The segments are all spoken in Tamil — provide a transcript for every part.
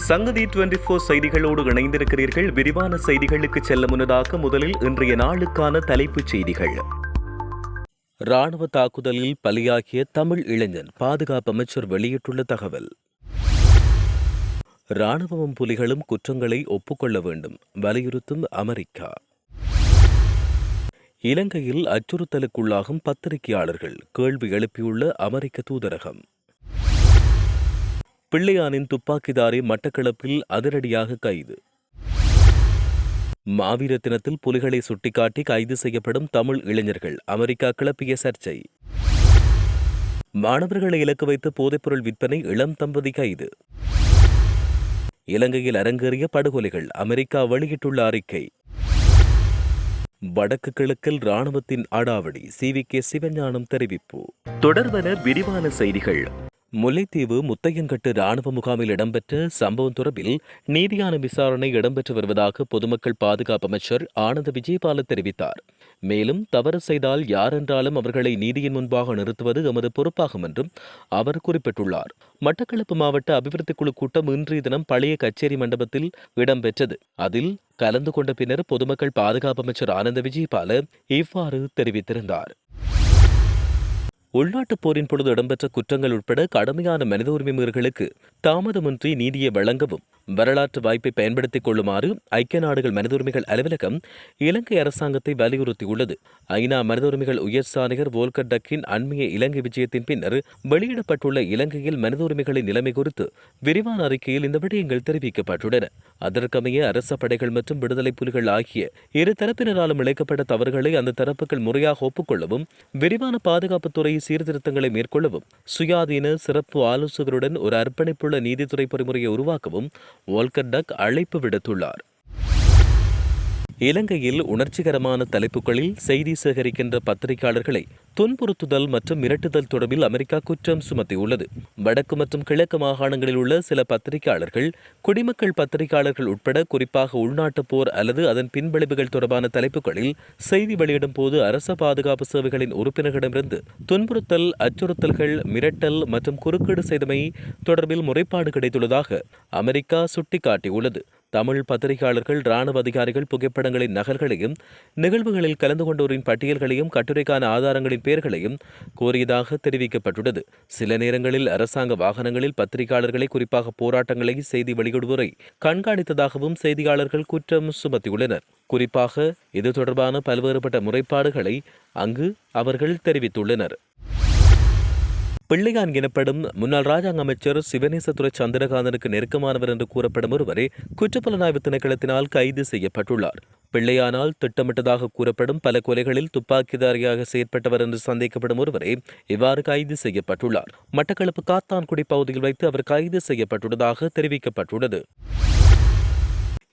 சங்கதி 24 செய்திகளோடு இணைந்திருக்கிறீர்கள். விரிவான செய்திகளுக்கு செல்ல முன்னதாக முதலில் இன்றைய நாளுக்கான தலைப்புச் செய்திகள். ராணுவ தாக்குதலில் பலியாகிய தமிழ் இளைஞன் பாதுகாப்பு அமைச்சர் வெளியிட்டுள்ள தகவல். ராணுவமும் புலிகளும் குற்றங்களை ஒப்புக்கொள்ள வேண்டும் வலியுறுத்தும் அமெரிக்கா. இலங்கையில் அச்சுறுத்தலுக்குள்ளாகும் பத்திரிகையாளர்கள் கேள்வி எழுப்பியுள்ள அமெரிக்க தூதரகம். பிள்ளையானின் துப்பாக்கிதாரி மட்டக்களப்பில் அதிரடியாக கைது. மாவீர தினத்தில் புலிகளை சுட்டிக்காட்டி கைது செய்யப்படும் தமிழ் இளைஞர்கள் அமெரிக்கா கிளப்பிய சர்ச்சை. மாணவர்களை இலக்கு வைத்து போதைப்பொருள் விற்பனை இளம் தம்பதி கைது. இலங்கையில் அரங்கேறிய படுகொலைகள் அமெரிக்கா வெளியிட்டுள்ள அறிக்கை. வடக்கு கிழக்கில் ராணுவத்தின் அடாவடி CVK சிவஞானம் தெரிவிப்பு. தொடர்வன விரிவான செய்திகள். முல்லைத்தீவு முத்தையன்கட்டு ராணுவ முகாமில் இடம்பெற்ற சம்பவம் தொடர்பில் நீதியான விசாரணை இடம்பெற்று வருவதாக பொதுமக்கள் பாதுகாப்பு அமைச்சர் ஆனந்த விஜயபால தெரிவித்தார். மேலும் தவறு செய்தால் யாரென்றாலும் அவர்களை நீதியின் முன்பாக நிறுத்துவது எமது பொறுப்பாகும் என்றும் அவர் குறிப்பிட்டுள்ளார். மட்டக்களப்பு மாவட்ட அபிவிருத்தி குழு கூட்டம் இன்றைய தினம் பழைய கச்சேரி மண்டபத்தில் இடம்பெற்றது. அதில் கலந்து கொண்ட பின்னர் பொதுமக்கள் பாதுகாப்பு அமைச்சர் ஆனந்த விஜயபால இவ்வாறு தெரிவித்திருந்தார். உள்நாட்டுப் போரின் பொழுது இடம்பெற்ற குற்றங்கள் உட்பட கடுமையான மனித உரிமை மீறல்களுக்கு தாமதமின்றி நீதியை வழங்கவும் வரலாற்று வாய்ப்பை பயன்படுத்திக் கொள்ளுமாறு ஐக்கிய நாடுகள் மனித உரிமைகள் அலுவலகம் இலங்கை அரசாங்கத்தை வலியுறுத்தியுள்ளது. ஐநா மனித உரிமைகள் உயர் சாணிகர் வோல்கர் டக்கின் அண்மைய இலங்கை விஜயத்தின் பின்னர் வெளியிடப்பட்டுள்ள இலங்கையில் மனித உரிமைகளின் நிலைமை குறித்து விரிவான அறிக்கையில் இந்த விடயங்கள் தெரிவிக்கப்பட்டுள்ளன. அதற்கமைய அரச படைகள் மற்றும் விடுதலை புலிகள் ஆகிய இரு தரப்பினராலும் இழைக்கப்பட்ட தவறுகளை அந்த தரப்புகள் முறையாக ஒப்புக்கொள்ளவும் விரிவான பாதுகாப்புத்துறை சீர்திருத்தங்களை மேற்கொள்ளவும் சுயாதீன சிறப்பு ஆலோசகருடன் ஒரு அர்ப்பணிப்புள்ள நீதித்துறை பொறிமுறையை உருவாக்கவும் வோல்கர் டக் அழைப்பு விடுத்துள்ளார். இலங்கையில் உணர்ச்சிகரமான தலைப்புகளில் செய்தி சேகரிக்கின்ற பத்திரிகையாளர்களை துன்புறுத்துதல் மற்றும் மிரட்டுதல் தொடர்பில் அமெரிக்கா குற்றம் சுமத்தியுள்ளது. வடக்கு மற்றும் கிழக்கு மாகாணங்களில் உள்ள சில பத்திரிகையாளர்கள் குடிமக்கள் பத்திரிகையாளர்கள் உட்பட குறிப்பாக உள்நாட்டுப் போர் அல்லது அதன் பின்விளைவுகள் தொடர்பான தலைப்புகளில் செய்தி வெளியிடும் போது அரச பாதுகாப்பு சேவைகளின் உறுப்பினர்களிடமிருந்து துன்புறுத்தல், அச்சுறுத்தல்கள், மிரட்டல் மற்றும் குறுக்கீடு செய்தமை தொடர்பில் முறைப்பாடு கிடைத்துள்ளதாக அமெரிக்கா சுட்டிக்காட்டியுள்ளது. தமிழ் பத்திரிகையாளர்கள், இராணுவ அதிகாரிகள் புகைப்படங்களின் நகல்களையும் நிகழ்வுகளில் கலந்து கொண்டோரின் பட்டியல்களையும் கட்டுரைக்கான ஆதாரங்களின் பெயர்களையும் கோரியதாக தெரிவிக்கப்பட்டுள்ளது. சில நேரங்களில் அரசாங்க வாகனங்களில் பத்திரிகையாளர்களை, குறிப்பாக போராட்டங்களை செய்தி வெளியிடுவோரை கண்காணித்ததாகவும் செய்தியாளர்கள் குற்றம் சுமத்தியுள்ளனர். குறிப்பாக இது தொடர்பான பல்வேறுபட்ட முறைப்பாடுகளை அங்கு அவர்கள் தெரிவித்துள்ளனர். பிள்ளையான் எனப்படும் முன்னாள் ராஜாங்க அமைச்சர் சிவனேசதுரை சந்திரகாந்தனுக்கு நெருக்கமானவர் என்று கூறப்படும் ஒருவரே குற்றப்புலனாய்வு திணைக்களத்தினால் கைது செய்யப்பட்டுள்ளார். பிள்ளையானால் திட்டமிட்டதாக கூறப்படும் பல கொலைகளில் துப்பாக்கிதாரியாக செயற்பட்டவர் என்று சந்தேகப்படும் ஒருவரே இவ்வாறு கைது செய்யப்பட்டுள்ளார். மட்டக்களப்பு காத்தான்குடி பகுதியில் வைத்து அவர் கைது செய்யப்பட்டுள்ளதாக தெரிவிக்கப்பட்டுள்ளது.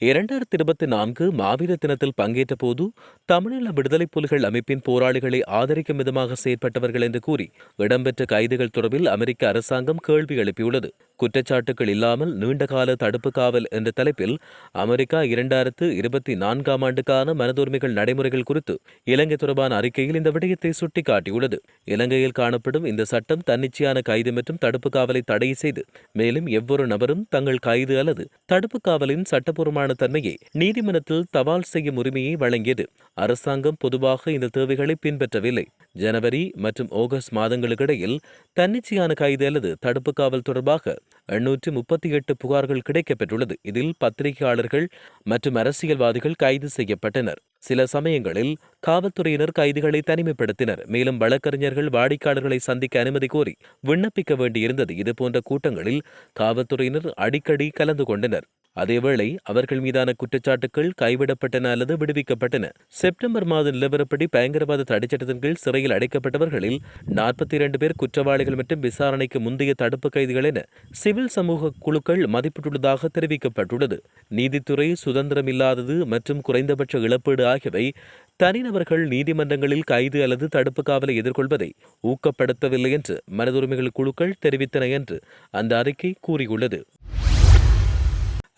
2024 மாவீர தினத்தில் பங்கேற்ற போது தமிழீழ விடுதலை புலிகள் அமைப்பின் போராளிகளை ஆதரிக்கும் விதமாக செயற்பட்டவர்கள் என்று கூறி இடம்பெற்ற கைதுகள் தொடர்பில் அமெரிக்க அரசாங்கம் கேள்வி எழுப்பியுள்ளது. குற்றச்சாட்டுகள் இல்லாமல் நீண்டகால தடுப்பு காவல் என்ற தலைப்பில் அமெரிக்கா 2024 ஆண்டுக்கான மனித உரிமைகள் நடைமுறைகள் குறித்து இலங்கை தொடர்பான அறிக்கையில் இந்த விடயத்தை சுட்டிக்காட்டியுள்ளது. இலங்கையில் காணப்படும் இந்த சட்டம் தன்னிச்சையான கைது மற்றும் தடுப்பு காவலை தடை செய்து மேலும் எவ்வொரு நபரும் தங்கள் கைது அல்லது தடுப்பு காவலின் சட்டப்பூர்வமான தன்மையை நீதிமன்றத்தில் தபால் செய்யும் உரிமையை வழங்கியது. அரசாங்கம் பொதுவாக இந்த தேவைகளை பின்பற்றவில்லை. ஜனவரி மற்றும் ஆகஸ்ட் மாதங்களுக்கிடையில் தன்னிச்சையான கைது அல்லது தடுப்பு காவல் தொடர்பாக 838 புகார்கள் கிடைக்கப்பெற்றுள்ளது. இதில் பத்திரிகையாளர்கள் மற்றும் அரசியல்வாதிகள் கைது செய்யப்பட்டனர். சில சமயங்களில் காவல்துறையினர் கைதிகளை தனிமைப்படுத்தினர். மேலும் வழக்கறிஞர்கள் வாடிக்கையாளர்களை சந்திக்க அனுமதி கோரி விண்ணப்பிக்க வேண்டியிருந்தது. இதுபோன்ற கூட்டங்களில் காவல்துறையினர் அடிக்கடி கலந்து கொண்டனர். அதேவேளை அவர்கள் மீதான குற்றச்சாட்டுகள் கைவிடப்பட்டன அல்லது விடுவிக்கப்பட்டன. செப்டம்பர் மாத நிலவரப்படி பயங்கரவாத தடைச்சட்டத்தின் கீழ் சிறையில் அடைக்கப்பட்டவர்களில் 42 பேர் குற்றவாளிகள் மற்றும் விசாரணைக்கு முந்தைய தடுப்பு கைதிகள் என சிவில் சமூக குழுக்கள் மதிப்பிட்டுள்ளதாக தெரிவிக்கப்பட்டுள்ளது. நீதித்துறை சுதந்திரமில்லாதது மற்றும் குறைந்தபட்ச இழப்பீடு ஆகியவை தனிநபர்கள் நீதிமன்றங்களில் கைது அல்லது தடுப்பு காவலை எதிர்கொள்வதை ஊக்கப்படுத்தவில்லை என்று மனித உரிமைகள் குழுக்கள் தெரிவித்தன என்று அந்த அறிக்கை கூறியுள்ளது.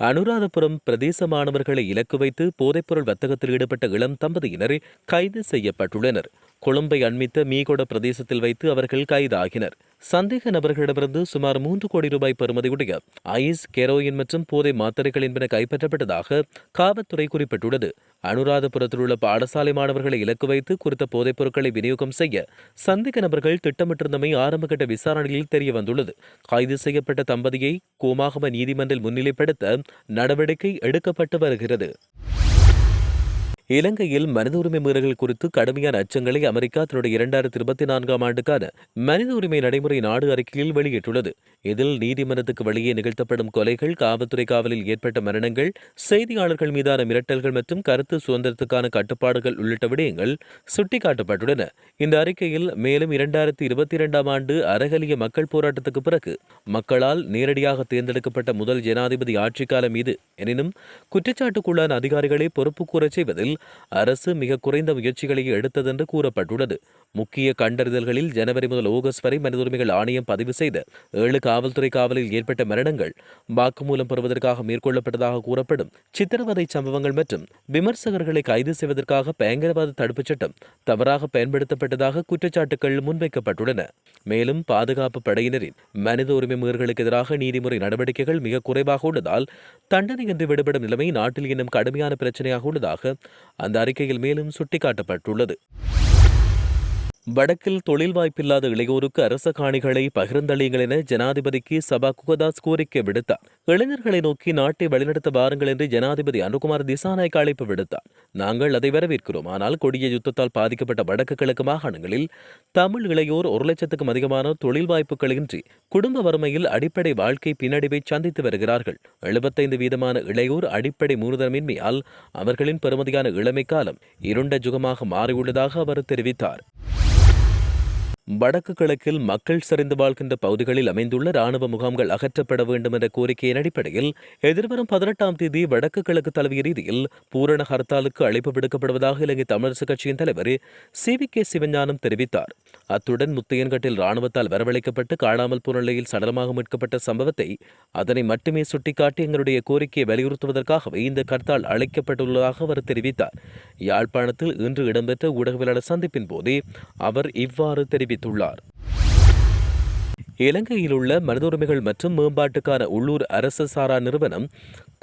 அனுராதபுரம் பிரதேச மாணவர்களை இலக்கு வைத்து போதைப்பொருள் வர்த்தகத்தில் ஈடுபட்ட இளம் தம்பதியினர் கைது செய்யப்பட்டுள்ளனர். கொழும்பை அண்மித்த மீகொட பிரதேசத்தில் வைத்து அவர்கள் கைதாகினர். சந்தேக நபர்களிடமிருந்து சுமார் 3 கோடி ரூபாய் பெறுமதியுடைய ஐஸ், கெரோயின் மற்றும் போதை மாத்திரைகள் என்பன கைப்பற்றப்பட்டதாக காவல்துறை குறிப்பிட்டுள்ளது. அனுராதபுரத்தில் உள்ள பாடசாலை மாணவர்களை இலக்கு வைத்து குறித்த போதைப் பொருட்களை விநியோகம் செய்ய சந்தேக நபர்கள் திட்டமிட்டிருந்தமை ஆரம்பகட்ட விசாரணையில் தெரியவந்துள்ளது. கைது செய்யப்பட்ட தம்பதியை கோமாகம நீதிமன்றில் முன்னிலைப்படுத்த நடவடிக்கை எடுக்கப்பட்டு வருகிறது. இலங்கையில் மனித உரிமை மீறல்கள் குறித்து கடுமையான அச்சங்களை அமெரிக்கா தன்னுடைய 2024ஆம் ஆண்டுக்கான மனித உரிமை நடைமுறை நாடு அறிக்கையில் வெளியிட்டுள்ளது. இதில் நீதிமன்றத்துக்கு வெளியே நிகழ்த்தப்படும் கொலைகள், காவல்துறை காவலில் ஏற்பட்ட மரணங்கள், செய்தியாளர்கள் மீதான மிரட்டல்கள் மற்றும் கருத்து சுதந்திரத்துக்கான கட்டுப்பாடுகள் உள்ளிட்ட விடயங்கள் சுட்டிக்காட்டப்பட்டுள்ளன. இந்த அறிக்கையில் மேலும் 2022ஆம் ஆண்டு அறகலிய மக்கள் போராட்டத்துக்கு பிறகு மக்களால் நேரடியாக தேர்ந்தெடுக்கப்பட்ட முதல் ஜனாதிபதி ஆட்சிக்காலம் மீது எனினும் குற்றச்சாட்டுக்குள்ளான அதிகாரிகளை பொறுப்பு கூறச் செய்வதில் அரசு மிக குறைந்த முயற்சிகளை எடுத்ததென்று கூறப்பட்டுள்ளது. முக்கிய கண்டறிதல்களில் ஜனவரி முதல் ஆகஸ்ட் வரை மனித உரிமைகள் ஆணையம் பதிவு செய்த 7 காவல்துறை காவலில் ஏற்பட்ட மரணங்கள், வாக்குமூலம் பெறுவதற்காக மேற்கொள்ளப்பட்டதாக கூறப்படும் சித்திரவதை சம்பவங்கள் மற்றும் விமர்சகர்களை கைது செய்வதற்காக பயங்கரவாத தடுப்புச் சட்டம் தவறாக பயன்படுத்தப்பட்டதாக குற்றச்சாட்டுகள் முன்வைக்கப்பட்டுள்ளன. மேலும் பாதுகாப்பு படையினரின் மனித உரிமை மீறல்களுக்கு எதிராக நீதிமுறை நடவடிக்கைகள் மிக குறைவாக உள்ளதால் தண்டனையின்றி விடுபடும் நிலைமை நாட்டில் இன்னும் கடுமையான பிரச்சனையாக உள்ளதாக அந்த அறிக்கையில் மேலும் சுட்டிக்காட்டப்பட்டுள்ளது. வடக்கில் தொழில் வாய்ப்பில்லாத இளையோருக்கு அரச காணிகளை பகிர்ந்தளியுங்கள் என ஜனாதிபதிக்கு சபா குகதாஸ் கோரிக்கை விடுத்தார். இளைஞர்களை நோக்கி நாட்டை வழிநடத்த வாருங்கள் என்று ஜனாதிபதி அனுகுமார் திசாநாயக்க அழைப்பு விடுத்தார். நாங்கள் அதை வரவேற்கிறோம். ஆனால் கொடிய யுத்தத்தால் பாதிக்கப்பட்ட வடக்கு கிழக்கு மாகாணங்களில் தமிழ் இளையோர் 1 லட்சத்துக்கும் அதிகமானோர் தொழில் வாய்ப்புகளின்றி குடும்ப வறுமையில் அடிப்படை வாழ்க்கை பின்னடைவை சந்தித்து வருகிறார்கள். 75% இளையோர் அடிப்படை மூலதனமின்மையால் அவர்களின் பெறுமதியான இளமை காலம் இருண்ட யுகமாக மாறியுள்ளதாக அவர் தெரிவித்தார். வடக்கு கிழக்கில் மக்கள் சரிந்து வாழ்கின்ற பகுதிகளில் அமைந்துள்ள ராணுவ முகாம்கள் அகற்றப்பட வேண்டும் என்ற கோரிக்கையின் அடிப்படையில் எதிர்வரும் 18ஆம் தேதி வடக்கு கிழக்கு தலைவிய ரீதியில் பூரண ஹர்த்தாலுக்கு அழைப்பு விடுக்கப்படுவதாக இலங்கை தமிழரசுக் கட்சியின் தலைவர் CVK சிவஞானம் தெரிவித்தார். அத்துடன் முத்தையன்கட்டில் ராணுவத்தால் வரவழைக்கப்பட்டு காணாமல் போன நிலையில் சடலமாக மீட்கப்பட்ட சம்பவத்தை அதனை மட்டுமே சுட்டிக்காட்டி எங்களுடைய கோரிக்கையை வலியுறுத்துவதற்காகவே இந்த ஹர்த்தால் அழைக்கப்பட்டுள்ளதாக அவர் தெரிவித்தார். யாழ்ப்பாணத்தில் இன்று இடம்பெற்ற ஊடகவியலாளர் சந்திப்பின் போதே அவர் இவ்வாறு தெரிவித்தார். இலங்கையில் உள்ள மனித உரிமைகள் மற்றும் மேம்பாட்டுக்கான உள்ளூர் அரசு சாரா நிறுவனம்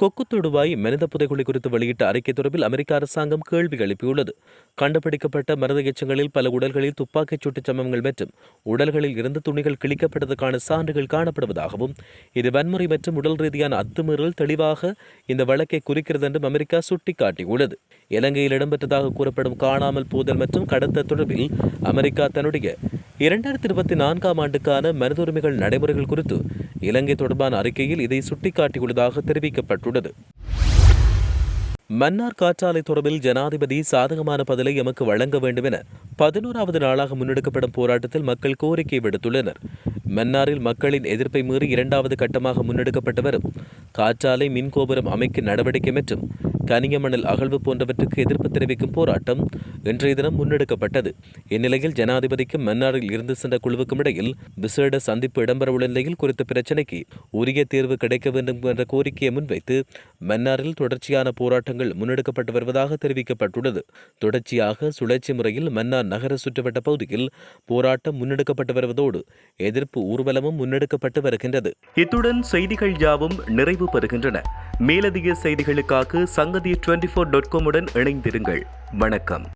கொக்கு தொடுவாய் மனித புதைகுழி குறித்து வெளியிட்ட அறிக்கை தொடர்பில் அமெரிக்க அரசாங்கம் கேள்வி எழுப்பியுள்ளது. கண்டுபிடிக்கப்பட்ட மனித எச்சங்களில் பல உடல்களில் துப்பாக்கிச் சூட்டுச் சம்பவங்கள் மற்றும் உடல்களில் இருந்து துணிகள் கிழிக்கப்பட்டதற்கான சான்றுகள் காணப்படுவதாகவும் இது வன்முறை மற்றும் உடல் ரீதியான அத்துமீறல் தெளிவாக இந்த வழக்கை குறிக்கிறது என்றும் அமெரிக்கா சுட்டிக்காட்டியுள்ளது. இலங்கையில் இடம்பெற்றதாக கூறப்படும் காணாமல் போதல் மற்றும் கடத்தல் தொடர்பில் அமெரிக்கா தன்னுடைய 2024ஆம் ஆண்டுக்கான மனித உரிமைகள் நடைமுறைகள் குறித்து இலங்கை தொடர்பான அறிக்கையில் இதை சுட்டிக்காட்டியுள்ளதாக தெரிவிக்கப்பட்டுள்ளது. மன்னார் காற்றாலை தொடர்பில் ஜனாதிபதி சாதகமான பதிலை எமக்கு வழங்க வேண்டும் என 11வது நாளாக முன்னெடுக்கப்படும் போராட்டத்தில் மக்கள் கோரிக்கை விடுத்துள்ளனர். மன்னாரில் மக்களின் எதிர்ப்பை மீறி 2வது கட்டமாக முன்னெடுக்கப்பட்டு வரும் காற்றாலை மின்கோபுரம் அமைக்கும் நடவடிக்கை மற்றும் கனியமணல் அகழ்வு போன்றவற்றுக்கு எதிர்ப்பு தெரிவிக்கும் போராட்டம் இன்றைய தினம் முன்னெடுக்கப்பட்டது. இந்நிலையில் ஜனாதிபதிக்கும் மன்னாரில் இருந்து சென்ற குழுவுக்கும் இடையில் விசேட சந்திப்பு இடம்பெறவுள்ள நிலையில் குறித்த பிரச்சினைக்கு உரிய தீர்வு கிடைக்க வேண்டும் என்ற கோரிக்கையை முன்வைத்து மன்னாரில் தொடர்ச்சியான போராட்டங்கள் முன்னெடுக்கப்பட்டு வருவதாக தெரிவிக்கப்பட்டுள்ளது. தொடர்ச்சியாக சுழற்சி முறையில் மன்னார் நகர சுற்றுவட்ட பகுதியில் போராட்டம் முன்னெடுக்கப்பட்டு வருவதோடு எதிர்ப்பு ஊர்வலமும் முன்னெடுக்கப்பட்டு வருகின்றது. இத்துடன் செய்திகள் யாவும் நிறைவு பெறுகின்றன. மேலதிக செய்திகளுக்காக சங்கதி 24.com உடன் இணைந்திருங்கள். வணக்கம்.